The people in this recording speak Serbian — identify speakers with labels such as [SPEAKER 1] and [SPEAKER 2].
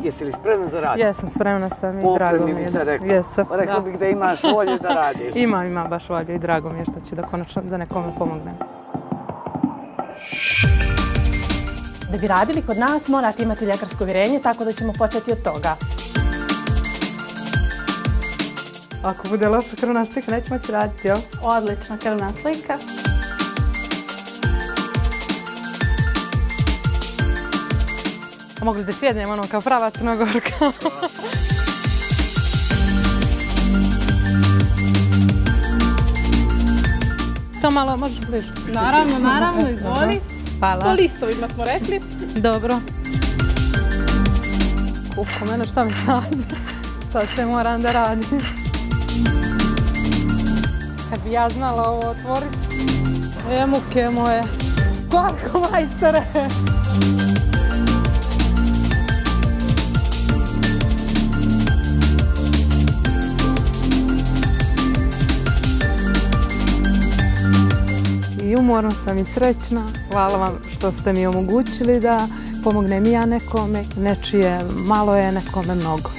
[SPEAKER 1] Jesi li spremna za rad?
[SPEAKER 2] Jesam, spremna sam i
[SPEAKER 1] Po
[SPEAKER 2] drago
[SPEAKER 1] opremi
[SPEAKER 2] mi
[SPEAKER 1] bi
[SPEAKER 2] je.
[SPEAKER 1] se reklo.
[SPEAKER 2] Jesam,
[SPEAKER 1] Rekla bih da imaš volje da radiš.
[SPEAKER 2] Ima baš volje i drago mi je što ću da konačno da nekome pomognem.
[SPEAKER 3] Da bi radili kod nas morate imati ljekarsko uvjerenje, tako da ćemo početi od toga.
[SPEAKER 2] Ako bude loša krvna slika, neću moći raditi, jel?
[SPEAKER 3] Odlična krvna slika.
[SPEAKER 2] A mogli da sjednem ono kao prava Crnogorka. Samo malo, možeš bliže.
[SPEAKER 3] Naravno, izvoli.
[SPEAKER 2] Hvala.
[SPEAKER 3] Po listovima smo rekli.
[SPEAKER 2] Dobro. Ko mene šta mi nađe? Šta sve moram da radim? Kad bi ja znala ovo otvoriti. Muke moje. Kvarko majstore. I umorna sam i srećna. Hvala vam što ste mi omogućili da pomognem i ja nekome. Nečije malo je, nekome mnogo.